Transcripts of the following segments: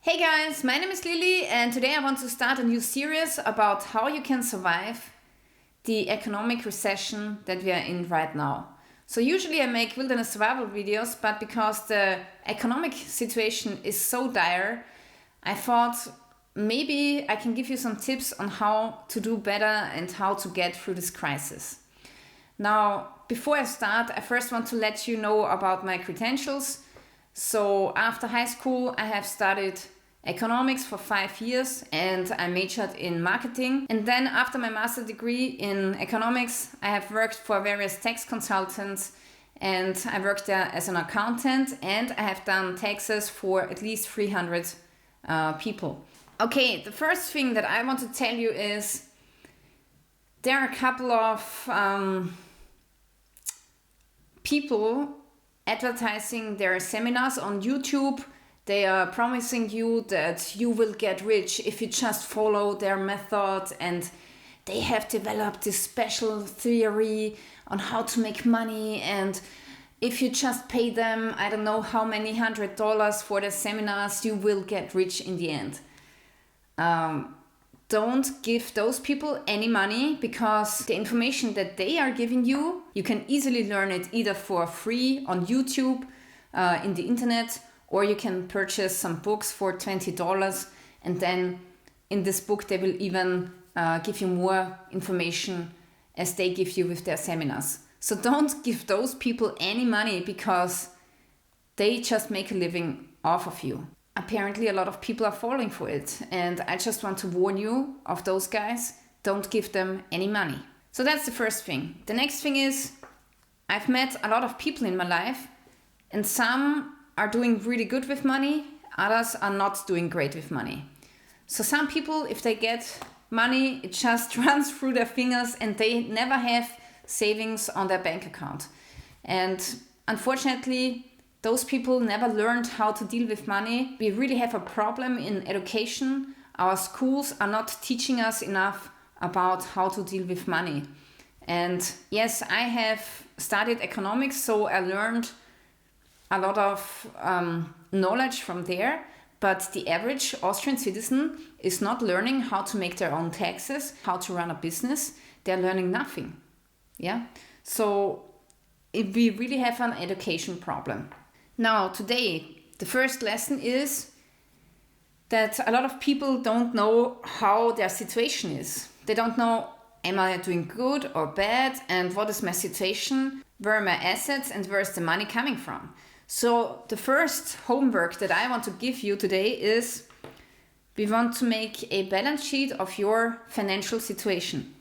Hey guys, my name is Lilly and today I want to start a new series about how you can survive the economic recession that we are in right now. So usually I make wilderness survival videos, but because the economic situation is so dire, I thought maybe I can give you some tips on how to do better and how to get through this crisis. Now, before I start, I first want to let you know about my credentials. So after high school, I have studied economics for 5 years and I majored in marketing. And then after my master's degree in economics, I have worked for various tax consultants and I worked there as an accountant and I have done taxes for at least 300 people. Okay, the first thing that I want to tell you is there are a couple of people advertising their seminars on YouTube. They are promising you that you will get rich if you just follow their method, and they have developed this special theory on how to make money, and if you just pay them, I don't know how many $100 for the seminars, you will get rich in the end. Don't give those people any money, because the information that they are giving you, you can easily learn it either for free on YouTube, in the internet, or you can purchase some books for $20 and then in this book they will even give you more information as they give you with their seminars. So don't give those people any money because they just make a living off of you. Apparently a lot of people are falling for it, and I just want to warn you of those guys. Don't give them any money. So that's the first thing. The next thing is, I've met a lot of people in my life, and some are doing really good with money, others are not doing great with money. So some people, if they get money, it just runs through their fingers and they never have savings on their bank account. And unfortunately, those people never learned how to deal with money. We really have a problem in education. Our schools are not teaching us enough about how to deal with money. And yes, I have studied economics, so I learned a lot of knowledge from there. But the average Austrian citizen is not learning how to make their own taxes, how to run a business. They're learning nothing. Yeah. So we really have an education problem. Now, today, the first lesson is that a lot of people don't know how their situation is. They don't know, am I doing good or bad? And what is my situation? Where are my assets? And where is the money coming from? So the first homework that I want to give you today is we want to make a balance sheet of your financial situation.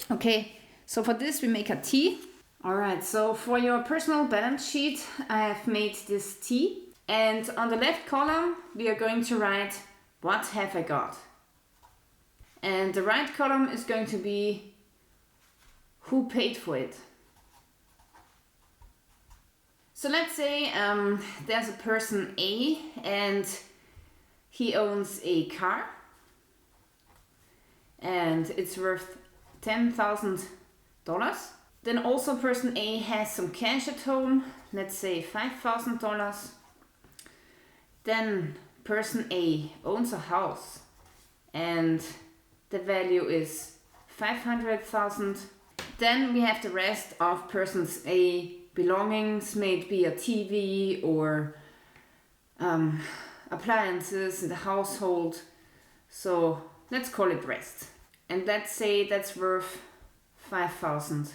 Okay, so for this we make a T. Alright, so for your personal balance sheet, I have made this T. And on the left column, we are going to write, what have I got? And the right column is going to be, who paid for it? So let's say there's a person A and he owns a car and it's worth $10,000. Then also person A has some cash at home, let's say $5,000. Then person A owns a house and the value is $500,000. Then we have the rest of persons A belongings, maybe a TV or appliances in the household. So let's call it rest. And let's say that's worth $5,000.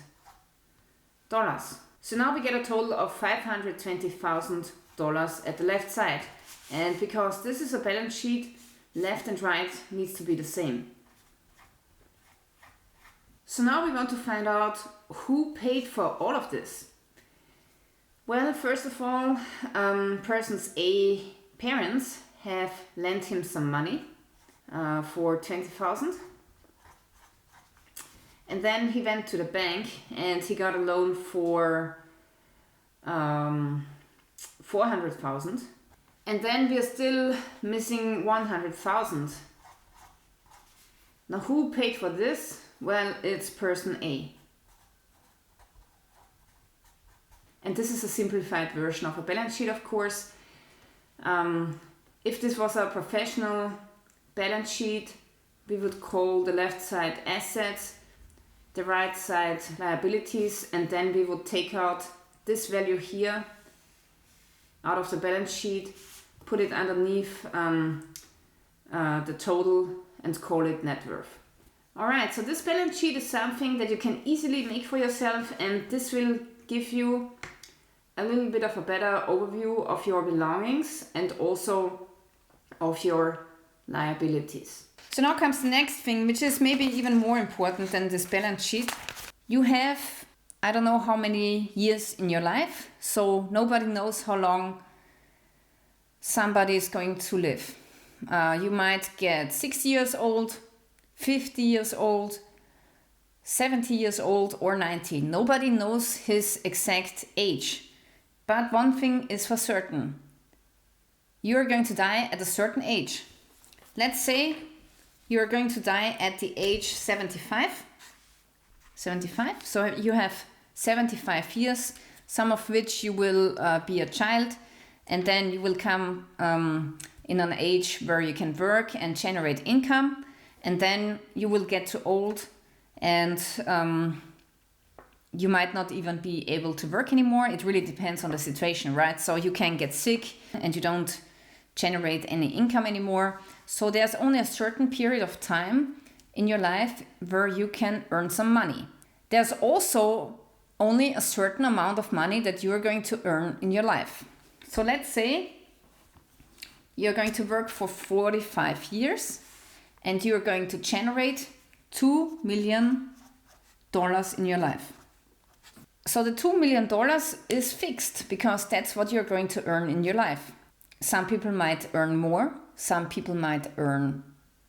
So now we get a total of $520,000 at the left side. And because this is a balance sheet, left and right needs to be the same. So now we want to find out who paid for all of this. Well, first of all, person's A parents have lent him some money for $20,000. And then he went to the bank and he got a loan for $400,000. And then we are still missing $100,000. Now who paid for this? Well, it's person A. And this is a simplified version of a balance sheet, of course. If this was a professional balance sheet, we would call the left side assets, the right side liabilities, and then we would take out this value here out of the balance sheet, put it underneath the total and call it net worth. Alright, so this balance sheet is something that you can easily make for yourself, and this will give you a little bit of a better overview of your belongings and also of your liabilities. So now comes the next thing, which is maybe even more important than this balance sheet. You have, I don't know how many years in your life, so nobody knows how long somebody is going to live. You might get 60 years old, 50 years old, 70 years old, or 90. Nobody knows his exact age. But one thing is for certain. You're going to die at a certain age. Let's say you're going to die at the age 75. 75. So you have 75 years, some of which you will be a child, and then you will come in an age where you can work and generate income. And then you will get too old and you might not even be able to work anymore. It really depends on the situation, right? So you can get sick and you don't generate any income anymore. So there's only a certain period of time in your life where you can earn some money. There's also only a certain amount of money that you're going to earn in your life. So let's say you're going to work for 45 years and you're going to generate $2 million in your life. So the $2 million is fixed because that's what you're going to earn in your life. Some people might earn more. Some people might earn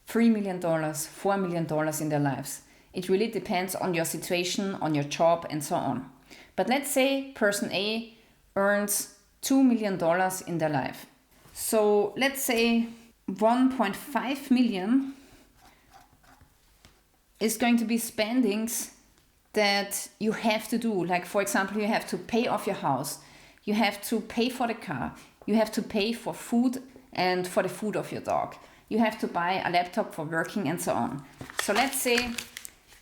$3 million, $4 million in their lives. It really depends on your situation, on your job, and so on. But let's say person A earns $2 million in their life. So let's say 1.5 million is going to be spendings that you have to do. Like, for example, you have to pay off your house. You have to pay for the car. You have to pay for food and for the food of your dog. You have to buy a laptop for working and so on. So let's say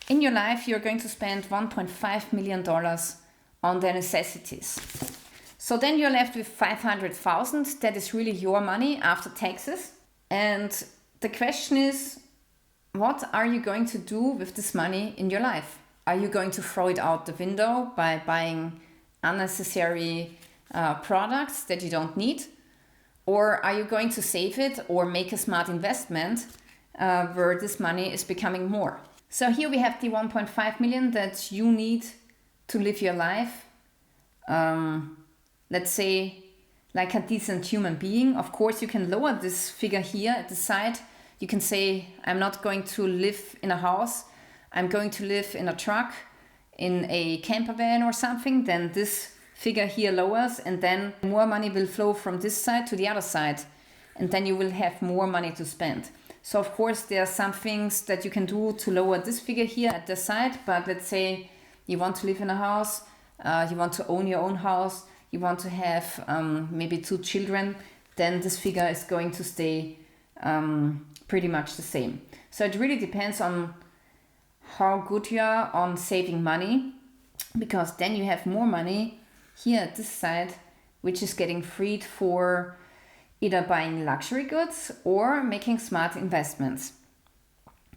in your life, you're going to spend $1.5 million on the necessities. So then you're left with 500,000. That is really your money after taxes. And the question is, what are you going to do with this money in your life? Are you going to throw it out the window by buying unnecessary products that you don't need? Or are you going to save it or make a smart investment where this money is becoming more? So here we have the 1.5 million that you need to live your life. Let's say like a decent human being. Of course, you can lower this figure here at the side. You can say, I'm not going to live in a house. I'm going to live in a truck, in a camper van or something. Then this figure here lowers, and then more money will flow from this side to the other side. And then you will have more money to spend. So of course, there are some things that you can do to lower this figure here at the side. But let's say you want to live in a house, you want to own your own house, you want to have maybe 2 children, then this figure is going to stay pretty much the same. So it really depends on how good you are on saving money, because then you have more money here at this side, which is getting freed for either buying luxury goods or making smart investments.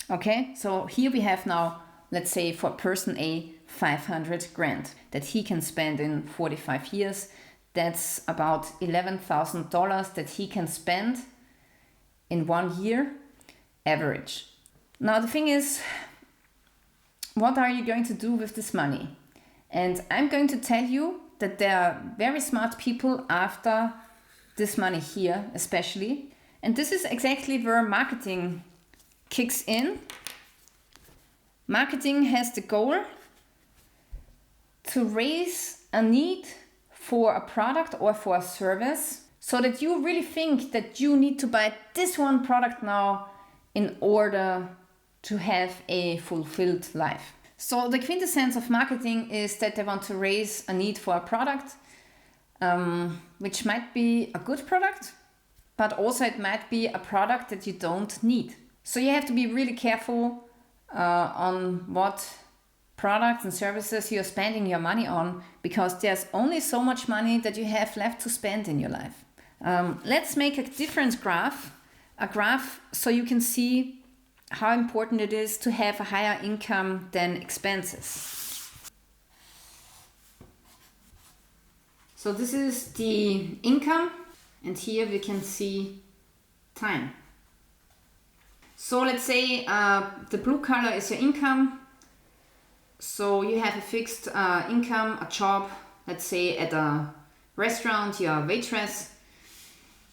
Okay, so here we have now, let's say for person A, 500 grand that he can spend in 45 years. That's about $11,000 that he can spend in 1 year average. Now the thing is, what are you going to do with this money? And I'm going to tell you that there are very smart people after this money here, especially. And this is exactly where marketing kicks in. Marketing has the goal to raise a need for a product or for a service so that you really think that you need to buy this one product now in order to have a fulfilled life. So the quintessence of marketing is that they want to raise a need for a product, which might be a good product, but also it might be a product that you don't need. So you have to be really careful on what products and services you're spending your money on, because there's only so much money that you have left to spend in your life. Let's make a different graph, so you can see how important it is to have a higher income than expenses. So this is the income, and here we can see time. So let's say the blue color is your income. So you have a fixed income, a job, let's say at a restaurant, you're a waitress,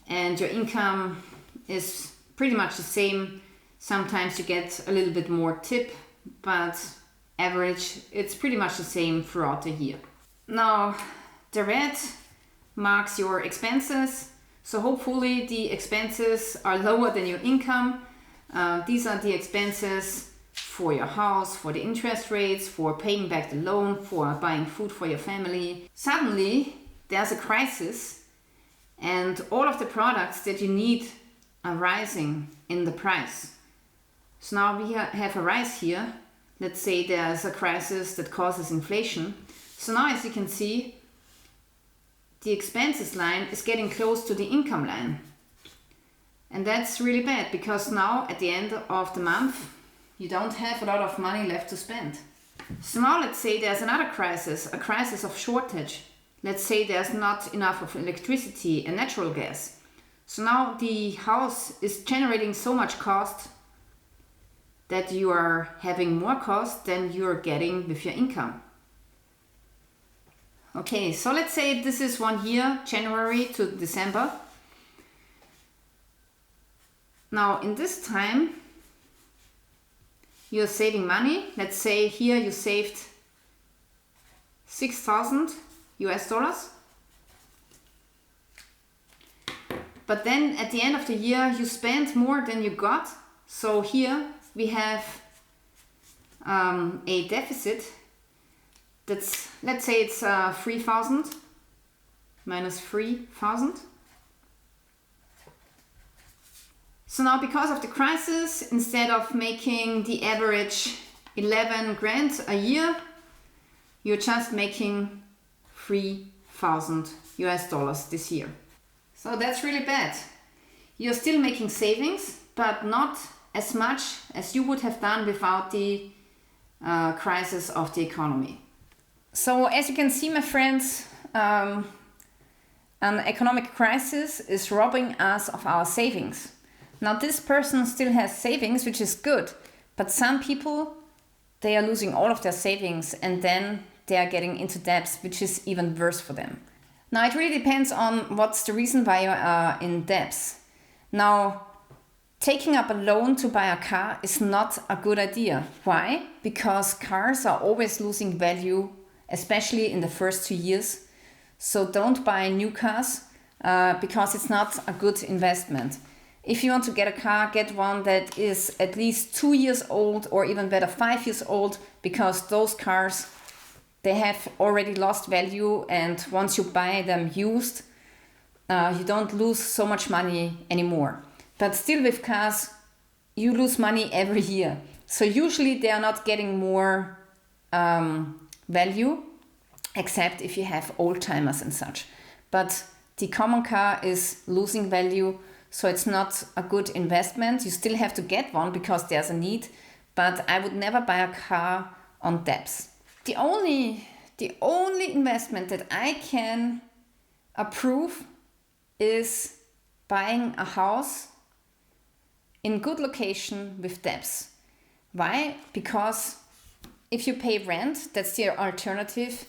and your income is pretty much the same. Sometimes you get a little bit more tip, but average, it's pretty much the same throughout the year. Now, the red marks your expenses. So hopefully the expenses are lower than your income. These are the expenses for your house, for the interest rates, for paying back the loan, for buying food for your family. Suddenly, there's a crisis and all of the products that you need are rising in the price. So now we have a rise here. Let's say there's a crisis that causes inflation. So now, as you can see, the expenses line is getting close to the income line. And that's really bad, because now at the end of the month, you don't have a lot of money left to spend. So now let's say there's another crisis, a crisis of shortage. Let's say there's not enough of electricity and natural gas. So now the house is generating so much cost that you are having more cost than you're getting with your income. Okay, so let's say this is 1 year, January to December. Now in this time, you're saving money. Let's say here you saved 6,000 US dollars. But then at the end of the year, you spent more than you got. So here we have a deficit. That's, let's say it's 3,000 minus 3,000. So now, because of the crisis, instead of making the average 11 grand a year, you're just making 3,000 US dollars this year. So that's really bad. You're still making savings, but not as much as you would have done without the crisis of the economy. So as you can see, my friends, an economic crisis is robbing us of our savings. Now this person still has savings, which is good, but some people, they are losing all of their savings and then they are getting into debts, which is even worse for them. Now it really depends on what's the reason why you are in debts. Now, taking up a loan to buy a car is not a good idea. Why? Because cars are always losing value, especially in the first 2 years. So don't buy new cars because it's not a good investment. If you want to get a car, get one that is at least 2 years old, or even better 5 years old, because those cars, they have already lost value, and once you buy them used, you don't lose so much money anymore. But still with cars, you lose money every year. So usually they are not getting more value, except if you have old timers and such. But the common car is losing value, so it's not a good investment. You still have to get one because there's a need, but I would never buy a car on debts. The only investment that I can approve is buying a house in good location with debts. Why? Because if you pay rent, that's the alternative,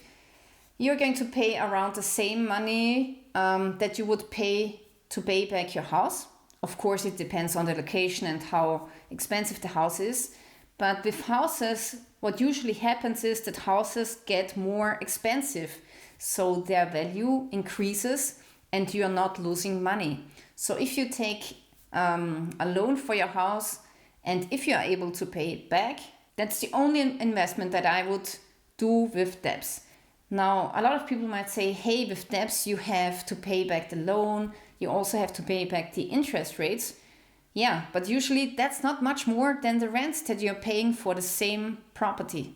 you're going to pay around the same money that you would pay to pay back your house. Of course, it depends on the location and how expensive the house is. But with houses, what usually happens is that houses get more expensive. So their value increases and you are not losing money. So if you take a loan for your house, and if you are able to pay it back, that's the only investment that I would do with debts. Now, a lot of people might say, hey, with debts, you have to pay back the loan. You also have to pay back the interest rates. Yeah, but usually that's not much more than the rent that you're paying for the same property.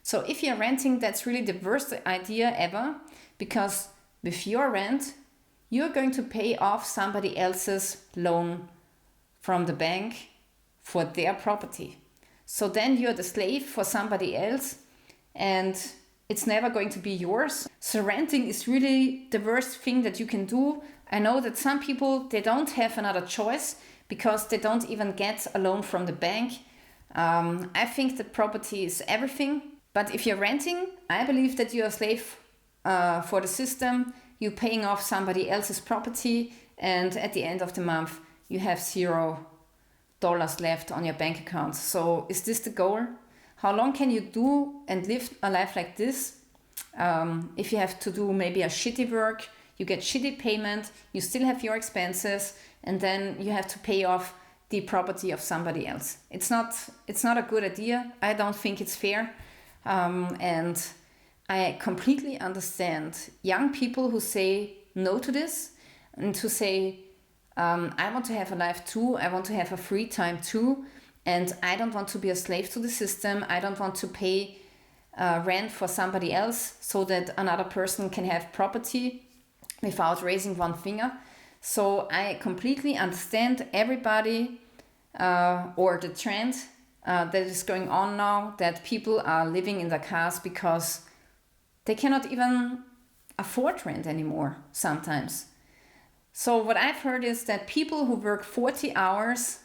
So if you're renting, that's really the worst idea ever, because with your rent, you're going to pay off somebody else's loan from the bank for their property. So then you're the slave for somebody else, and it's never going to be yours. So renting is really the worst thing that you can do. I know that some people, they don't have another choice because they don't even get a loan from the bank. I think that property is everything. But if you're renting, I believe that you're a slave for the system. You're paying off somebody else's property, and at the end of the month, you have $0 left on your bank account. So is this the goal? How long can you do and live a life like this? If you have to do maybe a shitty work, you get shitty payment, you still have your expenses, and then you have to pay off the property of somebody else. It's not a good idea. I don't think it's fair. And I completely understand young people who say no to this, and to say, I want to have a life too, I want to have a free time too, and I don't want to be a slave to the system. I don't want to pay rent for somebody else so that another person can have property without raising one finger. So I completely understand everybody or the trend that is going on now, that people are living in their cars because they cannot even afford rent anymore sometimes. So what I've heard is that people who work 40 hours,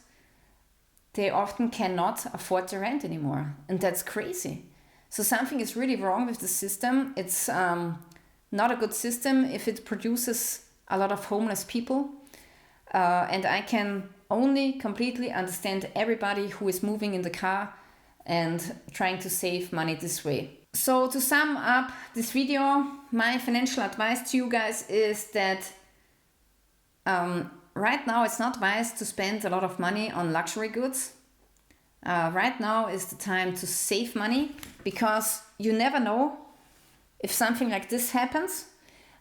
they often cannot afford the rent anymore. And that's crazy. So something is really wrong with the system. It's not a good system if it produces a lot of homeless people. And I can only completely understand everybody who is moving in the car and trying to save money this way. So to sum up this video, my financial advice to you guys is that right now it's not wise to spend a lot of money on luxury goods. Right now is the time to save money, because you never know if something like this happens.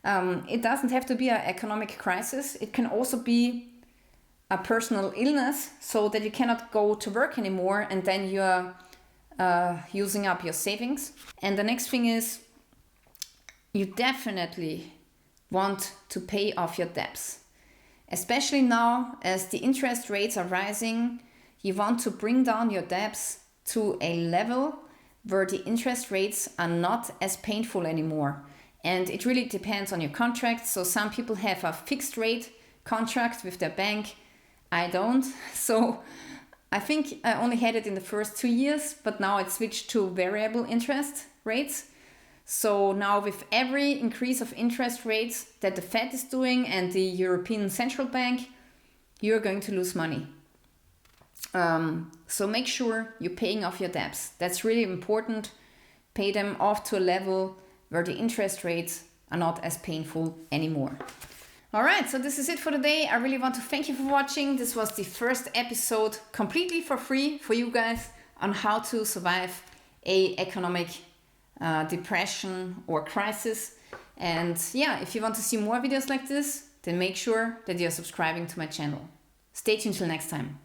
It doesn't have to be an economic crisis. It can also be a personal illness, so that you cannot go to work anymore, and then you're using up your savings. And the next thing is, you definitely want to pay off your debts. Especially now, as the interest rates are rising, you want to bring down your debts to a level where the interest rates are not as painful anymore. And it really depends on your contract. So some people have a fixed rate contract with their bank. I don't. So I think I only had it in the first 2 years, but now it switched to variable interest rates. So now with every increase of interest rates that the Fed is doing and the European Central Bank, you're going to lose money. So make sure you're paying off your debts. That's really important. Pay them off to a level where the interest rates are not as painful anymore. All right, so this is it for today. I really want to thank you for watching. This was the first episode completely for free for you guys on how to survive a economic depression or crisis. And yeah, if you want to see more videos like this, then make sure that you're subscribing to my channel. Stay tuned till next time.